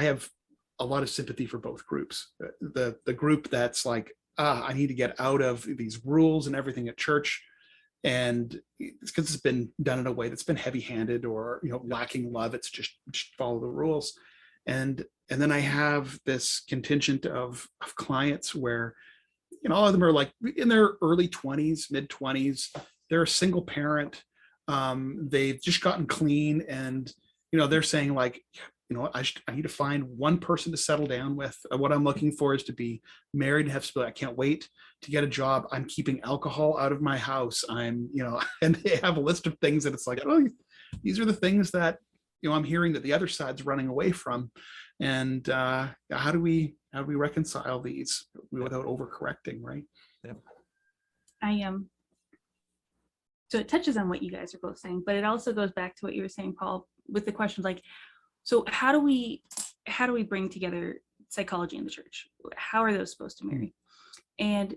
have a lot of sympathy for both groups. The group that's like, I need to get out of these rules and everything at church, and it's because it's been done in a way that's been heavy-handed or lacking love. It's just follow the rules. And then I have this contingent of clients where all of them are like in their early 20s, mid 20s. They're a single parent. They've just gotten clean, and they're saying like, I need to find one person to settle down with. What I'm looking for is to be married and have stability. I can't wait to get a job. I'm keeping alcohol out of my house. And they have a list of things that it's like, oh, these are the things that, I'm hearing that the other side's running away from. And how do we reconcile these without overcorrecting, right? Yeah. So it touches on what you guys are both saying, but it also goes back to what you were saying, Paul, with the questions like, so how do we bring together psychology in the church? How are those supposed to marry? And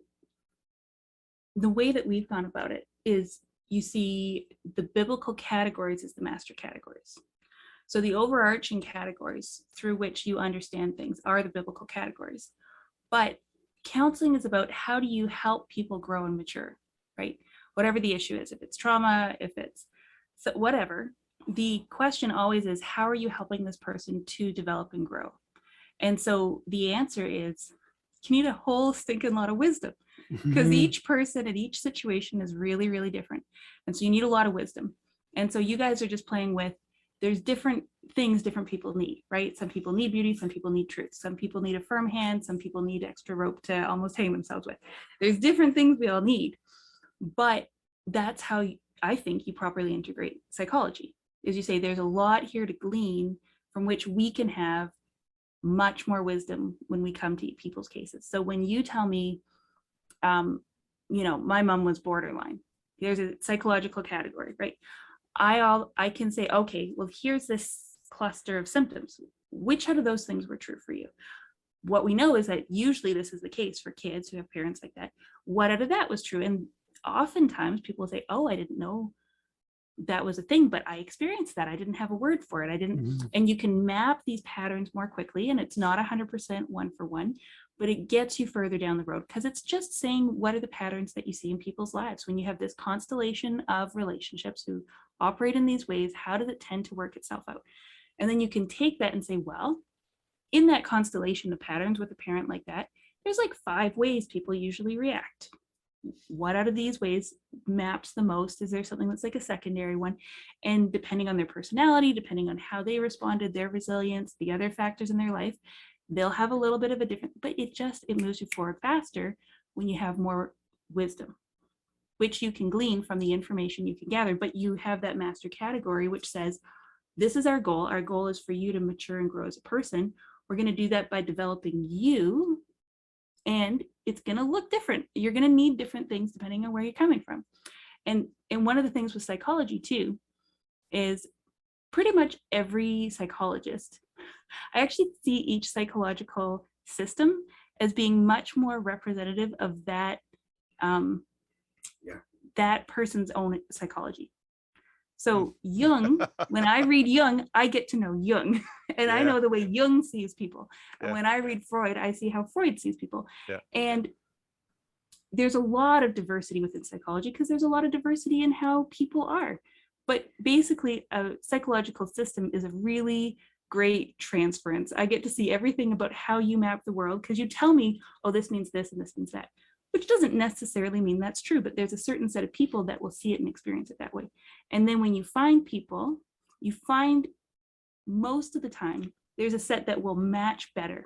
the way that we've gone about it is, you see the biblical categories as the master categories. So the overarching categories through which you understand things are the biblical categories. But counseling is about how do you help people grow and mature, right? Whatever the issue is, if it's trauma, if it's whatever, the question always is, how are you helping this person to develop and grow? And so the answer is, you need a whole stinking lot of wisdom, because each person and each situation is really, really different. And so you need a lot of wisdom. And so you guys are just playing with, there's different things different people need, right? Some people need beauty, some people need truth, some people need a firm hand, some people need extra rope to almost hang themselves with. There's different things we all need, but that's how I think you properly integrate psychology. Is you say there's a lot here to glean from which we can have much more wisdom when we come to people's cases. So when you tell me, my mom was borderline, there's a psychological category, right? I can say, okay, well, here's this cluster of symptoms. Which out of those things were true for you? What we know is that usually this is the case for kids who have parents like that. What out of that was true? And oftentimes people say, oh, I didn't know that was a thing, but I experienced that. I didn't have a word for it. I didn't. And you can map these patterns more quickly, and it's not 100% one for one, but it gets you further down the road, because it's just saying, what are the patterns that you see in people's lives? When you have this constellation of relationships who operate in these ways, how does it tend to work itself out? And then you can take that and say, well, in that constellation of patterns with a parent like that, there's like 5 ways people usually react. What out of these ways maps the most? Is there something that's like a secondary one? And depending on their personality, depending on how they responded, their resilience, the other factors in their life, they'll have a little bit of a different, but it moves you forward faster when you have more wisdom, which you can glean from the information you can gather. But you have that master category, which says, this is our goal. Our goal is for you to mature and grow as a person. We're going to do that by developing you, and it's going to look different. You're going to need different things depending on where you're coming from. And one of the things with psychology too is pretty much every psychologist, I actually see each psychological system as being much more representative of that that person's own psychology. So Jung, when I read Jung, I get to know Jung, and I know the way Jung sees people. And when I read Freud, I see how Freud sees people. And there's a lot of diversity within psychology, because there's a lot of diversity in how people are. But basically, a psychological system is a really great transference. I get to see everything about how you map the world, because you tell me, oh, this means this and this means that, which doesn't necessarily mean that's true, but there's a certain set of people that will see it and experience it that way. And then when you find people, you find most of the time, there's a set that will match better.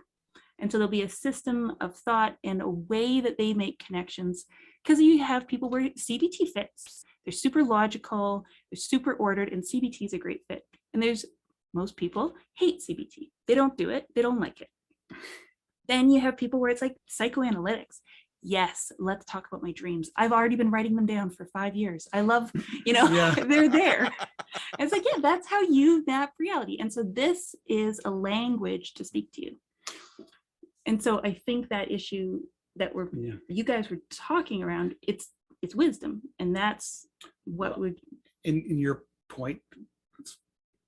And so there'll be a system of thought and a way that they make connections, because you have people where CBT fits. They're super logical, they're super ordered, and CBT is a great fit. And most people hate CBT. They don't do it, they don't like it. Then you have people where it's like psychoanalytics. Yes, let's talk about my dreams. I've already been writing them down for 5 years. I love, they're there. And it's like, yeah, that's how you map reality. And so this is a language to speak to you. And so I think that issue that you guys were talking around, it's wisdom. And that's what would. In your point, it's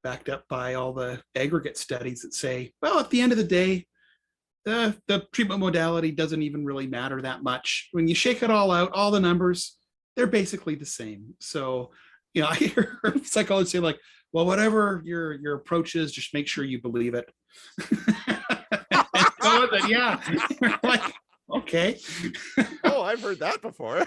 backed up by all the aggregate studies that say, well, at the end of the day, the treatment modality doesn't even really matter that much. When you shake it all out, all the numbers, they're basically the same. So, I hear psychologists say like, well, whatever your approach is, just make sure you believe it. Yeah. Like, okay. Oh, I've heard that before.